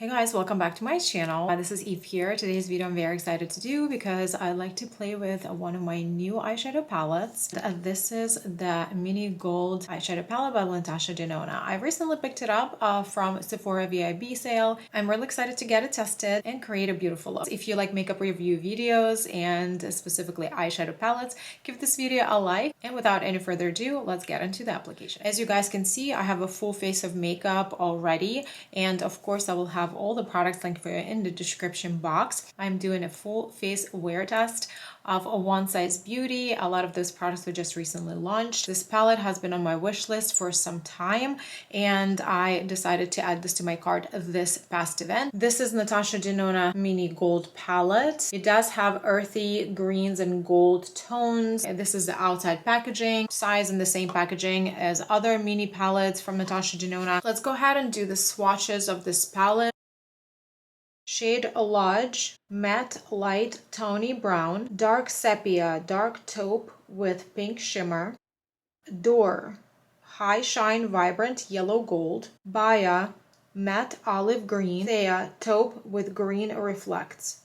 Hey guys, welcome back to my channel. This is Eve here. Today's video I'm very excited to do because I like to play with one of my new eyeshadow palettes. This is the Mini Gold eyeshadow palette by Natasha Denona. I recently picked it up from Sephora VIB sale. I'm really excited to get it tested and create a beautiful look. If you like makeup review videos and specifically eyeshadow palettes, give this video a like. And without any further ado, let's get into the application. As you guys can see, I have a full face of makeup already, and of course I will have all the products linked for you in the description box. I'm doing a full face wear test of a One Size Beauty. A lot of those products were just recently launched. This palette has been on my wish list for some time, and I decided to add this to my cart this past event. This is Natasha Denona Mini Gold palette. It does have earthy greens and gold tones. This is the outside packaging, size in the same packaging as other mini palettes from Natasha Denona. Let's go ahead and do the swatches of this palette. Shade Lodge, Matte Light Tawny Brown, Dark Sepia, Dark Taupe with Pink Shimmer, Door, High Shine Vibrant Yellow Gold, Baya, Matte Olive Green, Thea, Taupe with Green Reflects.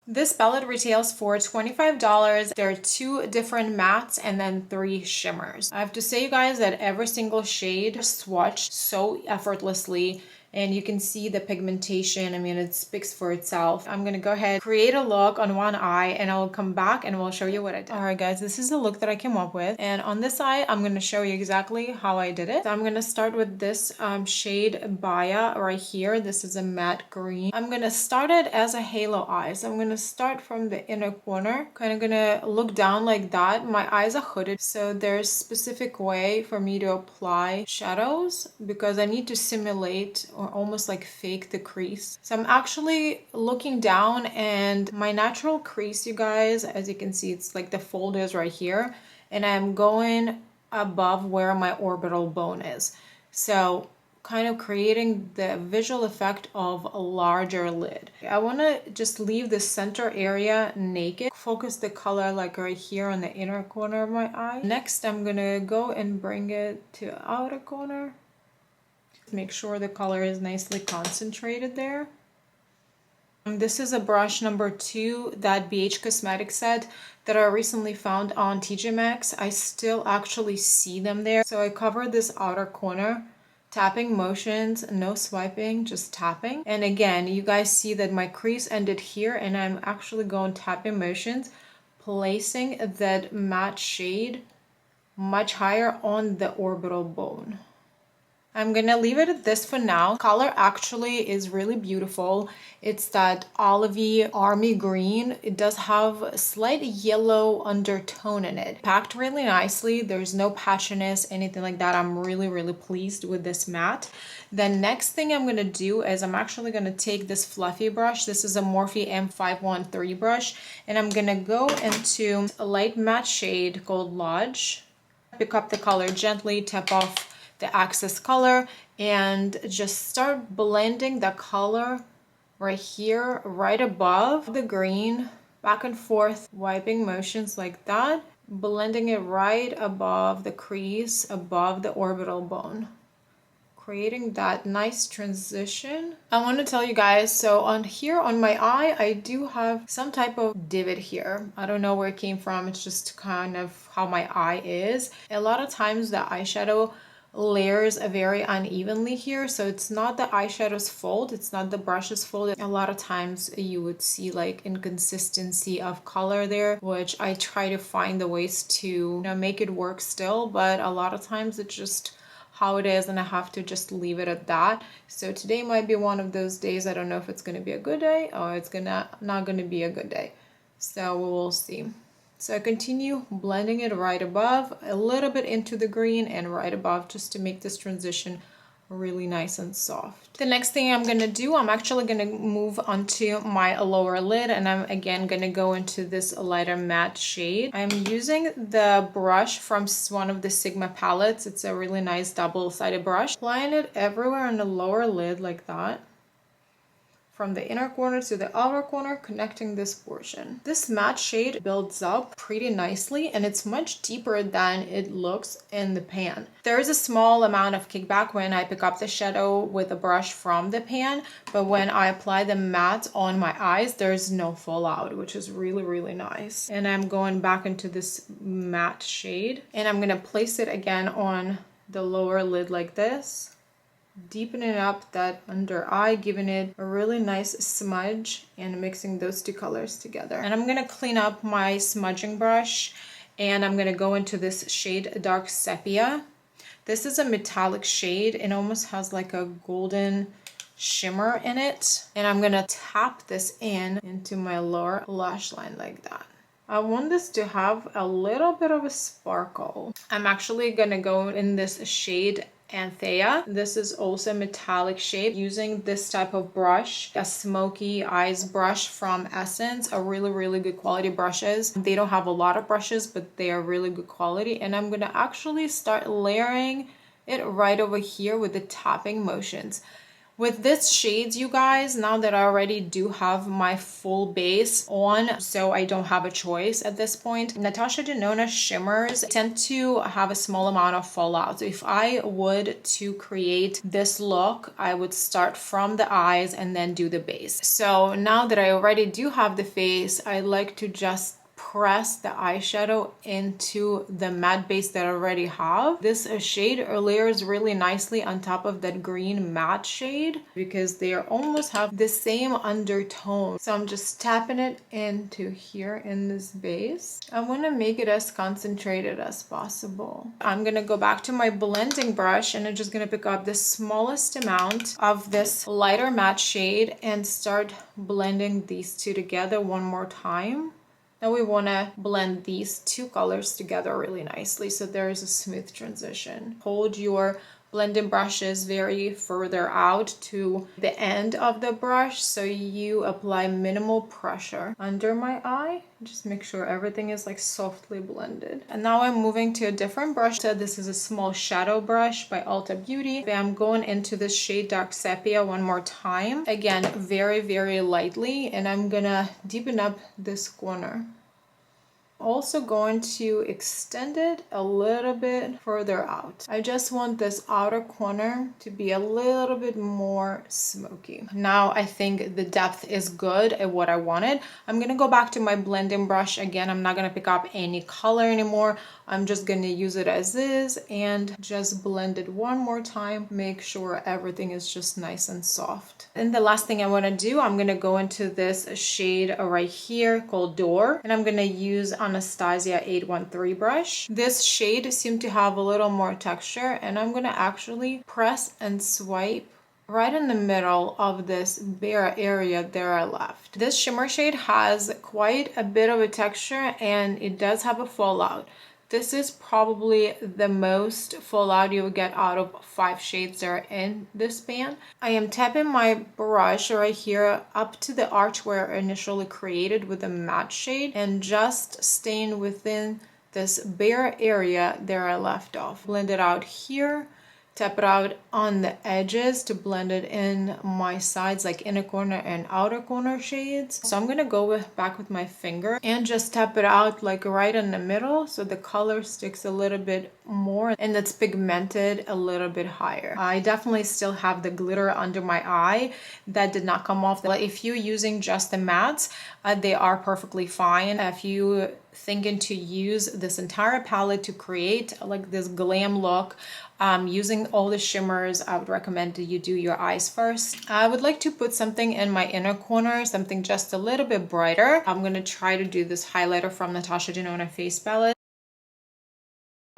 This palette retails for $25. There are 2 different mattes and then 3 shimmers. I have to say, you guys, that every single shade swatched so effortlessly, and you can see the pigmentation. I mean, it speaks for itself. I'm gonna go ahead, create a look on one eye, and I'll come back and we'll show you what I did. All right, guys, this is the look that I came up with. And on this eye, I'm gonna show you exactly how I did it. So I'm gonna start with this shade Baya right here. This is a matte green. I'm gonna start it as a halo eye. So I'm gonna start from the inner corner, kind of gonna look down like that. My eyes are hooded, so there's a specific way for me to apply shadows because I need to simulate or almost like fake the crease. So I'm actually looking down, and my natural crease, you guys, as you can see, it's like the fold is right here, and I'm going above where my orbital bone is. So kind of creating the visual effect of a larger lid. I want to just leave the center area naked. Focus the color like right here on the inner corner of my eye. Next, I'm gonna go and bring it to the outer corner. Make sure the color is nicely concentrated there. And this is a brush number 2, that BH Cosmetics set that I recently found on TJ Maxx. I still actually see them there. So I covered this outer corner, tapping motions, no swiping, just tapping. And again, you guys see that my crease ended here, and I'm actually going tapping motions, placing that matte shade much higher on the orbital bone. I'm gonna leave it at this for now. Color actually is really beautiful. It's that olivey army green. It does have a slight yellow undertone in it. Packed really nicely. There's no patchiness, anything like that. I'm really pleased with this matte. The next thing I'm gonna do is I'm actually gonna take this fluffy brush. This is a Morphe M513 brush, and I'm gonna go into a light matte shade called Lodge. Pick up the color gently, tap off the excess color, and just start blending the color right here, right above the green, back and forth, wiping motions like that, blending it right above the crease, above the orbital bone, creating that nice transition. I want to tell you guys, so on here on my eye, I do have some type of divot here. I don't know where it came from. It's just kind of how my eye is. A lot of times the eyeshadow layers very unevenly here, so it's not the eyeshadow's fault, it's not the brush's fault. A lot of times you would see like inconsistency of color there, which I try to find the ways to make it work still, but a lot of times it's just how it is, and I have to just leave it at that. So today might be one of those days. I don't know if it's going to be a good day or it's not going to be a good day, so we will see. So I continue blending it right above, a little bit into the green and right above, just to make this transition really nice and soft. The next thing I'm gonna do, I'm actually gonna move onto my lower lid, and I'm again gonna go into this lighter matte shade. I'm using the brush from one of the Sigma palettes. It's a really nice double-sided brush. Applying it everywhere on the lower lid like that. from the inner corner to the outer corner, connecting this portion. This matte shade builds up pretty nicely and it's much deeper than it looks in the pan. There is a small amount of kickback when I pick up the shadow with a brush from the pan, but when I apply the matte on my eyes, there's no fallout, which is really, really nice. And I'm going back into this matte shade and I'm gonna place it again on the lower lid like this, deepening up that under eye, giving it a really nice smudge and mixing those two colors together. And I'm gonna clean up my smudging brush and I'm gonna go into this shade Dark Sepia. This is a metallic shade and almost has like a golden shimmer in it. And I'm gonna tap this into my lower lash line like that. I want this to have a little bit of a sparkle. I'm actually gonna go in this shade Anthea. This is also a metallic shade, using this type of brush, a smoky eyes brush from Essence, a really good quality brushes. They don't have a lot of brushes, but they are really good quality. And I'm gonna actually start layering it right over here with the tapping motions. With this shades, you guys, now that I already do have my full base on, so I don't have a choice at this point. Natasha Denona shimmers tend to have a small amount of fallout. So if I would to create this look, I would start from the eyes and then do the base. So now that I already do have the face, I like to just press the eyeshadow into the matte base that I already have. This shade layers really nicely on top of that green matte shade because they almost have the same undertone. So I'm just tapping it into here in this base. I want to make it as concentrated as possible. I'm going to go back to my blending brush and I'm just going to pick up the smallest amount of this lighter matte shade and start blending these two together one more time. Now we want to blend these two colors together really nicely so there is a smooth transition. Hold your blending brushes very further out to the end of the brush so you apply minimal pressure under my eye. Just make sure everything is like softly blended. And now I'm moving to a different brush. So this is a small shadow brush by Ulta Beauty. I'm going into this shade Dark Sepia one more time. Again, very lightly, and I'm gonna deepen up this corner. Also going to extend it a little bit further out. I just want this outer corner to be a little bit more smoky. Now I think the depth is good at what I wanted. I'm gonna go back to my blending brush again. I'm not gonna pick up any color anymore. I'm just gonna use it as is and just blend it one more time. Make sure everything is just nice and soft. And the last thing I wanna do, I'm gonna go into this shade right here called Door, and I'm gonna use Anastasia 813 brush. This shade seemed to have a little more texture, and I'm gonna actually press and swipe right in the middle of this bare area there I left. This shimmer shade has quite a bit of a texture and it does have a fallout. This is probably the most fallout you will get out of 5 shades that are in this pan. I am tapping my brush right here up to the arch where I initially created with a matte shade and just staying within this bare area there I left off. Blend it out here. Tap it out on the edges to blend it in my sides, like inner corner and outer corner shades. So I'm gonna go back with my finger and just tap it out like right in the middle so the color sticks a little bit more and it's pigmented a little bit higher. I definitely still have the glitter under my eye that did not come off. If you're using just the mattes, they are perfectly fine. If you thinking to use this entire palette to create like this glam look, using all the shimmers, I would recommend that you do your eyes first. I would like to put something in my inner corner, something just a little bit brighter. I'm going to try to do this highlighter from Natasha Denona face palette.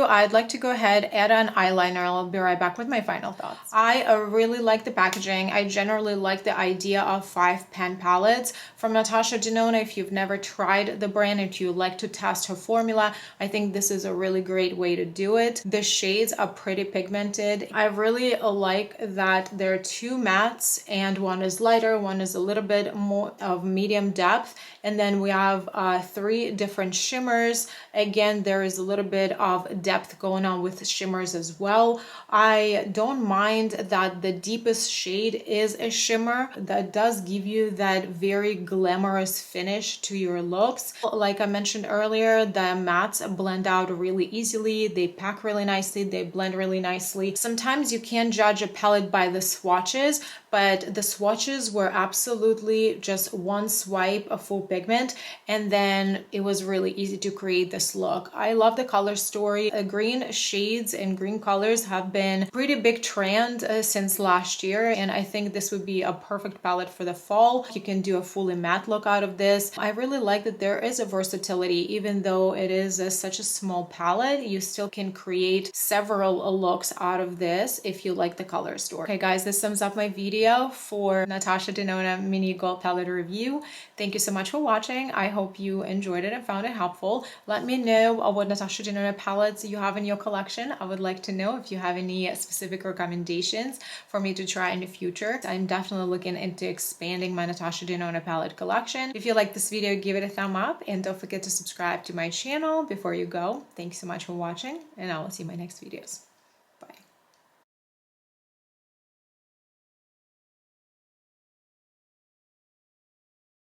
I'd like to go ahead, add an eyeliner. I'll be right back with my final thoughts. I really like the packaging. I generally like the idea of 5 pan palettes from Natasha Denona. If you've never tried the brand, if you like to test her formula, I think this is a really great way to do it. The shades are pretty pigmented. I really like that there are 2 mattes and one is lighter, one is a little bit more of medium depth. And then we have 3 different shimmers. Again, there is a little bit of depth going on with shimmers as well. I don't mind that the deepest shade is a shimmer. That does give you that very glamorous finish to your looks. Like I mentioned earlier, the mattes blend out really easily. They pack really nicely. They blend really nicely. Sometimes you can judge a palette by the swatches, but the swatches were absolutely just one swipe of full pigment, and then it was really easy to create this look. I love the color story. Green shades and green colors have been pretty big trend since last year, and I think this would be a perfect palette for the fall. You can do a fully matte look out of this. I really like that there is a versatility. Even though it is such a small palette, you still can create several looks out of this if you like the color story. Okay guys, this sums up my video for Natasha Denona mini gold palette review. Thank you so much for watching. I hope you enjoyed it and found it helpful. Let me know what Natasha Denona palettes you have in your collection. I would like to know if you have any specific recommendations for me to try in the future. I'm definitely looking into expanding my Natasha Denona palette collection. If you like this video, give it a thumb up and don't forget to subscribe to my channel before you go. Thanks so much for watching, and I will see you in my next videos.